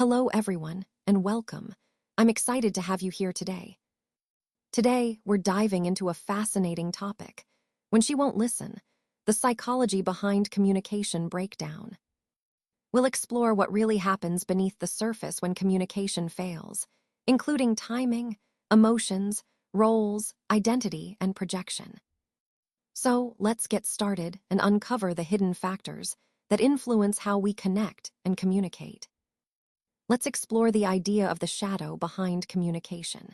Hello, everyone, and welcome. I'm excited to have you here today. Today, we're diving into a fascinating topic. When she won't listen, the psychology behind communication breakdown. We'll explore what really happens beneath the surface when communication fails, including timing, emotions, roles, identity, and projection. So, let's get started and uncover the hidden factors that influence how we connect and communicate. Let's explore the idea of the shadow behind communication.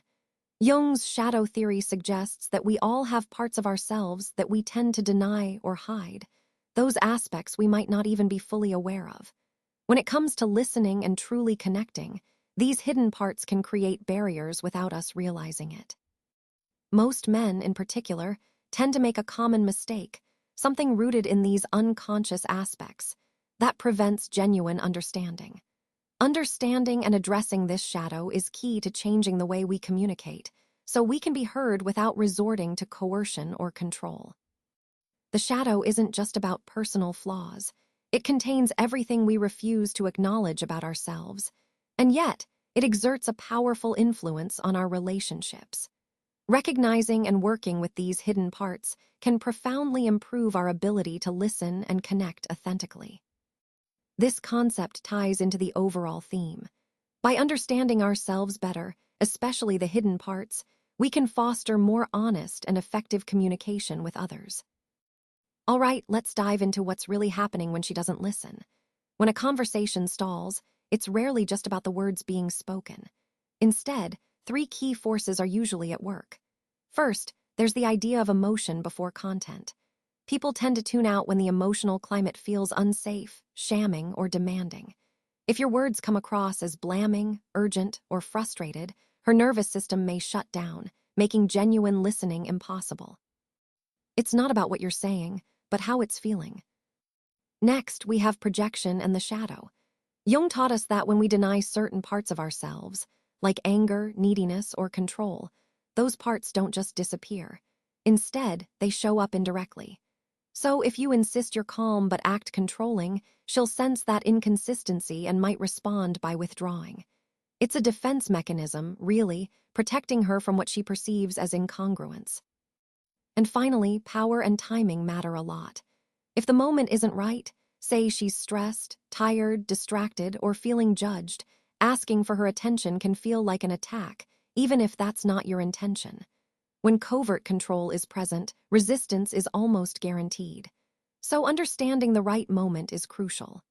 Jung's shadow theory suggests that we all have parts of ourselves that we tend to deny or hide, those aspects we might not even be fully aware of. When it comes to listening and truly connecting, these hidden parts can create barriers without us realizing it. Most men, in particular, tend to make a common mistake, something rooted in these unconscious aspects, that prevents genuine understanding. Understanding and addressing this shadow is key to changing the way we communicate, so we can be heard without resorting to coercion or control. The shadow isn't just about personal flaws. It contains everything we refuse to acknowledge about ourselves, and yet it exerts a powerful influence on our relationships. Recognizing and working with these hidden parts can profoundly improve our ability to listen and connect authentically. This concept ties into the overall theme. By understanding ourselves better, especially the hidden parts, we can foster more honest and effective communication with others. All right, let's dive into what's really happening when she doesn't listen. When a conversation stalls, it's rarely just about the words being spoken. Instead, three key forces are usually at work. First, there's the idea of emotion before content. People tend to tune out when the emotional climate feels unsafe, shamming, or demanding. If your words come across as blaming, urgent, or frustrated, her nervous system may shut down, making genuine listening impossible. It's not about what you're saying, but how it's feeling. Next, we have projection and the shadow. Jung taught us that when we deny certain parts of ourselves, like anger, neediness, or control, those parts don't just disappear. Instead, they show up indirectly. So if you insist you're calm but act controlling, she'll sense that inconsistency and might respond by withdrawing. It's a defense mechanism, really, protecting her from what she perceives as incongruence. And finally, power and timing matter a lot. If the moment isn't right, say she's stressed, tired, distracted, or feeling judged, asking for her attention can feel like an attack, even if that's not your intention. When covert control is present, resistance is almost guaranteed. So understanding the right moment is crucial.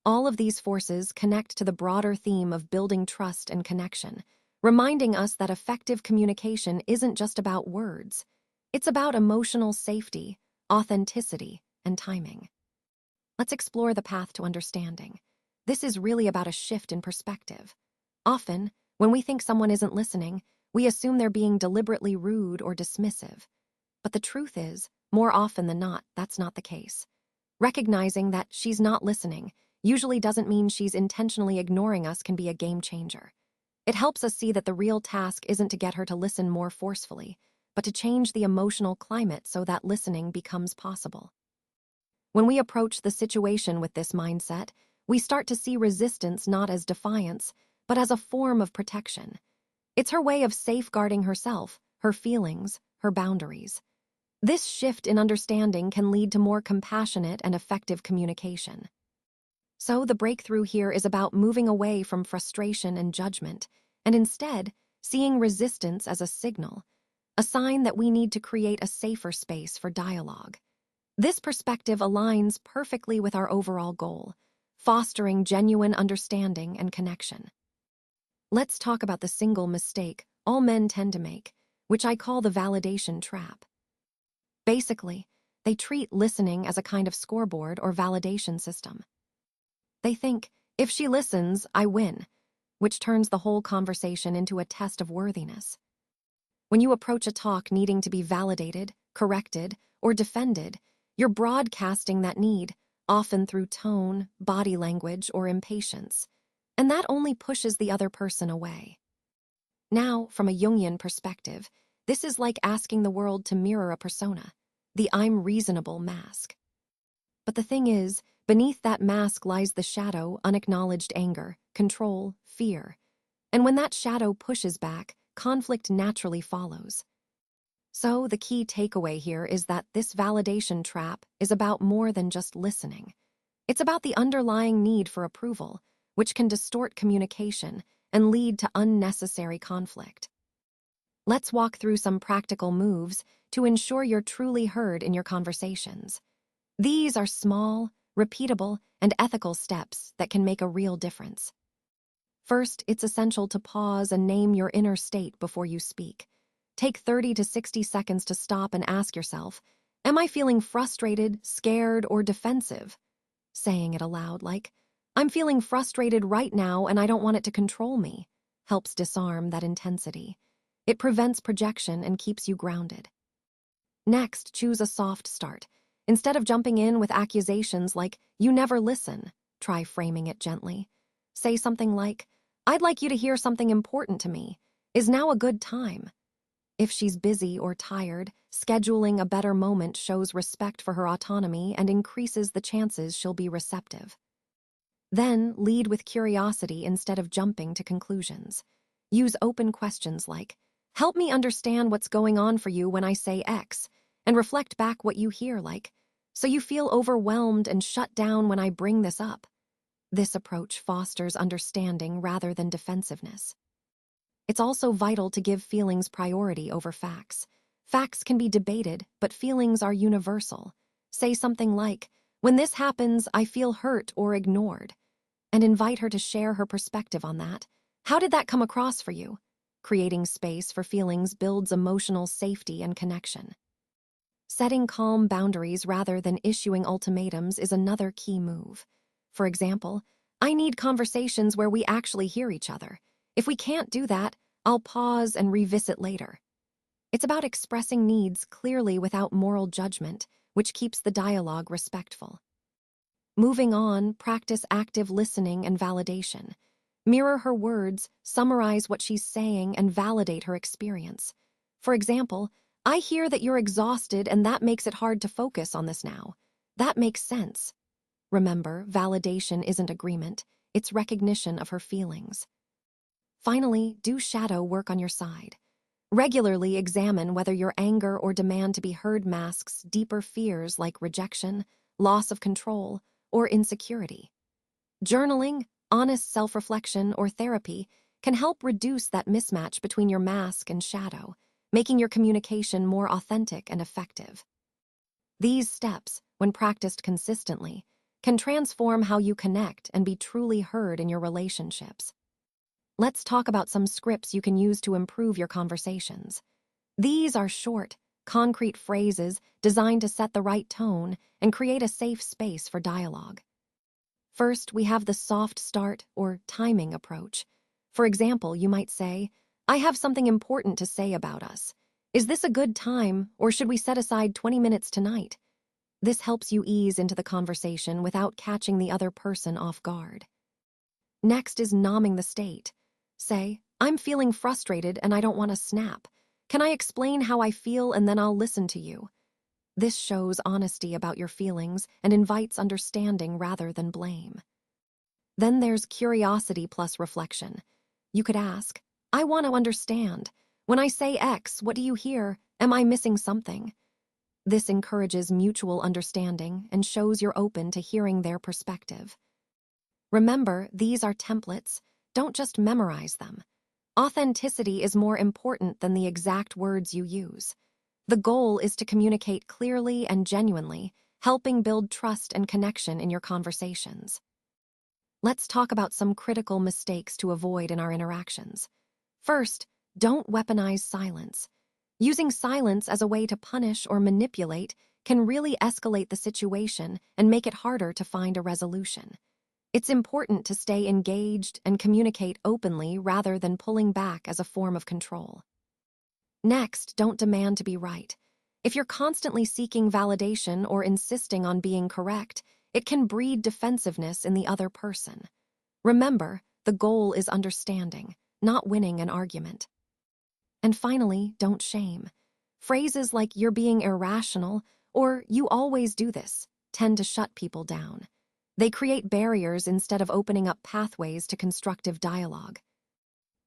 All of these forces connect to the broader theme of building trust and connection, reminding us that effective communication isn't just about words. It's about emotional safety, authenticity, and timing. Let's explore the path to understanding. This is really about a shift in perspective. Often, when we think someone isn't listening, we assume they're being deliberately rude or dismissive. But the truth is, more often than not, that's not the case. Recognizing that she's not listening usually doesn't mean she's intentionally ignoring us can be a game changer. It helps us see that the real task isn't to get her to listen more forcefully, but to change the emotional climate so that listening becomes possible. When we approach the situation with this mindset, we start to see resistance not as defiance, but as a form of protection. It's her way of safeguarding herself, her feelings, her boundaries. This shift in understanding can lead to more compassionate and effective communication. So the breakthrough here is about moving away from frustration and judgment, and instead seeing resistance as a signal, a sign that we need to create a safer space for dialogue. This perspective aligns perfectly with our overall goal, fostering genuine understanding and connection. Let's talk about the single mistake all men tend to make, which I call the validation trap. Basically, they treat listening as a kind of scoreboard or validation system. They think, if she listens, I win, which turns the whole conversation into a test of worthiness. When you approach a talk needing to be validated, corrected, or defended, you're broadcasting that need, often through tone, body language, or impatience. And that only pushes the other person away. Now, from a Jungian perspective, this is like asking the world to mirror a persona, the I'm reasonable mask. But the thing is, Beneath that mask lies the shadow, unacknowledged anger, control, fear. And when that shadow pushes back, conflict naturally follows. So the key takeaway here is that this validation trap is about more than just listening. It's about the underlying need for approval, which can distort communication and lead to unnecessary conflict. Let's walk through some practical moves to ensure you're truly heard in your conversations. These are small, repeatable, and ethical steps that can make a real difference. First, it's essential to pause and name your inner state before you speak. Take 30 to 60 seconds to stop and ask yourself, am I feeling frustrated, scared, or defensive? Saying it aloud like, I'm feeling frustrated right now and I don't want it to control me, helps disarm that intensity. It prevents projection and keeps you grounded. Next, choose a soft start. Instead of jumping in with accusations like, you never listen, try framing it gently. Say something like, I'd like you to hear something important to me. Is now a good time? If she's busy or tired, scheduling a better moment shows respect for her autonomy and increases the chances she'll be receptive. Then, lead with curiosity instead of jumping to conclusions. Use open questions like, help me understand what's going on for you when I say X, and reflect back what you hear like, so you feel overwhelmed and shut down when I bring this up. This approach fosters understanding rather than defensiveness. It's also vital to give feelings priority over facts. Facts can be debated, but feelings are universal. Say something like, when this happens, I feel hurt or ignored, and invite her to share her perspective on that. How did that come across for you? Creating space for feelings builds emotional safety and connection. Setting calm boundaries rather than issuing ultimatums is another key move. For example, I need conversations where we actually hear each other. If we can't do that, I'll pause and revisit later. It's about expressing needs clearly without moral judgment, which keeps the dialogue respectful. Moving on, practice active listening and validation. Mirror her words, summarize what she's saying, and validate her experience. For example, I hear that you're exhausted and that makes it hard to focus on this now. That makes sense. Remember, validation isn't agreement, it's recognition of her feelings. Finally, do shadow work on your side. Regularly examine whether your anger or demand to be heard masks deeper fears like rejection, loss of control, or insecurity. Journaling, honest self-reflection, or therapy can help reduce that mismatch between your mask and shadow, making your communication more authentic and effective. These steps, when practiced consistently, can transform how you connect and be truly heard in your relationships. Let's talk about some scripts you can use to improve your conversations. These are short, concrete phrases designed to set the right tone and create a safe space for dialogue. First, we have the soft start or timing approach. For example, you might say, I have something important to say about us. Is this a good time, or should we set aside 20 minutes tonight? This helps you ease into the conversation without catching the other person off guard. Next is numbing the state. Say, I'm feeling frustrated and I don't want to snap. Can I explain how I feel and then I'll listen to you? This shows honesty about your feelings and invites understanding rather than blame. Then there's curiosity plus reflection. You could ask, I want to understand. When I say X, what do you hear? Am I missing something? This encourages mutual understanding and shows you're open to hearing their perspective. Remember, these are templates. Don't just memorize them. Authenticity is more important than the exact words you use. The goal is to communicate clearly and genuinely, helping build trust and connection in your conversations. Let's talk about some critical mistakes to avoid in our interactions. First, don't weaponize silence. Using silence as a way to punish or manipulate can really escalate the situation and make it harder to find a resolution. It's important to stay engaged and communicate openly rather than pulling back as a form of control. Next, don't demand to be right. If you're constantly seeking validation or insisting on being correct, it can breed defensiveness in the other person. Remember, the goal is understanding, not winning an argument. And finally, don't shame. Phrases like you're being irrational or you always do this tend to shut people down. They create barriers instead of opening up pathways to constructive dialogue.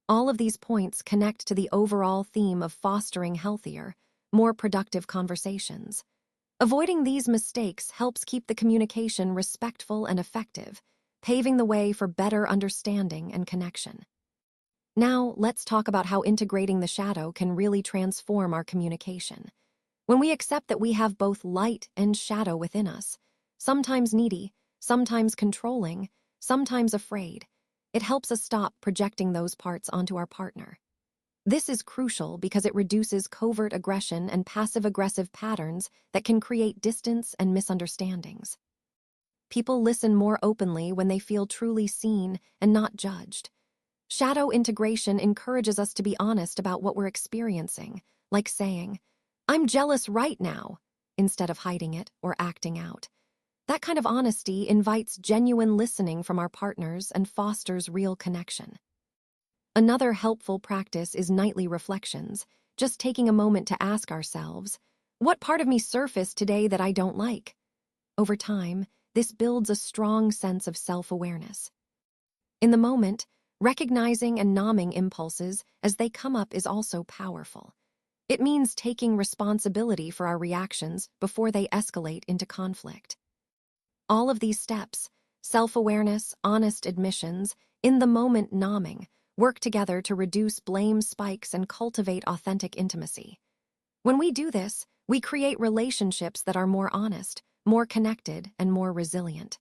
All of these points connect to the overall theme of fostering healthier, more productive conversations. Avoiding these mistakes helps keep the communication respectful and effective, paving the way for better understanding and connection. Now, let's talk about how integrating the shadow can really transform our communication. When we accept that we have both light and shadow within us, sometimes needy, sometimes controlling, sometimes afraid, it helps us stop projecting those parts onto our partner. This is crucial because it reduces covert aggression and passive-aggressive patterns that can create distance and misunderstandings. People listen more openly when they feel truly seen and not judged. Shadow integration encourages us to be honest about what we're experiencing, like saying, "I'm jealous right now," instead of hiding it or acting out. That kind of honesty invites genuine listening from our partners and fosters real connection. Another helpful practice is nightly reflections, just taking a moment to ask ourselves, what part of me surfaced today that I don't like? Over time, this builds a strong sense of self-awareness. In the moment, recognizing and naming impulses as they come up is also powerful. It means taking responsibility for our reactions before they escalate into conflict. All of these steps, self-awareness, honest admissions, in-the-moment naming, work together to reduce blame spikes and cultivate authentic intimacy. When we do this, we create relationships that are more honest, more connected, and more resilient.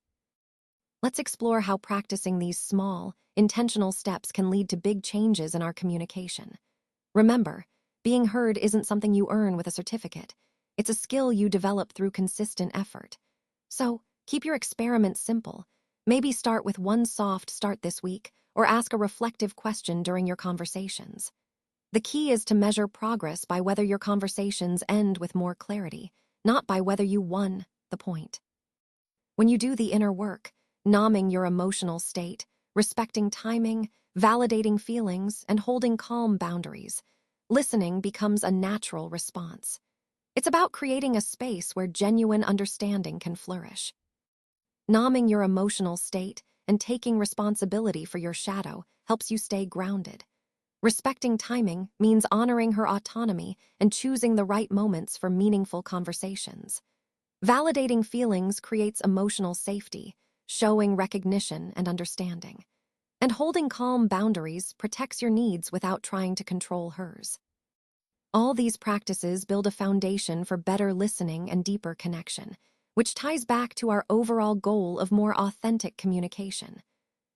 Let's explore how practicing these small, intentional steps can lead to big changes in our communication. Remember, being heard isn't something you earn with a certificate. It's a skill you develop through consistent effort. So, keep your experiments simple. Maybe start with one soft start this week, or ask a reflective question during your conversations. The key is to measure progress by whether your conversations end with more clarity, not by whether you won the point. When you do the inner work, naming your emotional state, respecting timing, validating feelings, and holding calm boundaries, listening becomes a natural response. It's about creating a space where genuine understanding can flourish. Naming your emotional state and taking responsibility for your shadow helps you stay grounded. Respecting timing means honoring her autonomy and choosing the right moments for meaningful conversations. Validating feelings creates emotional safety, showing recognition and understanding. And holding calm boundaries protects your needs without trying to control hers. All these practices build a foundation for better listening and deeper connection, which ties back to our overall goal of more authentic communication.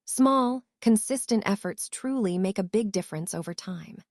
Small, consistent efforts truly make a big difference over time.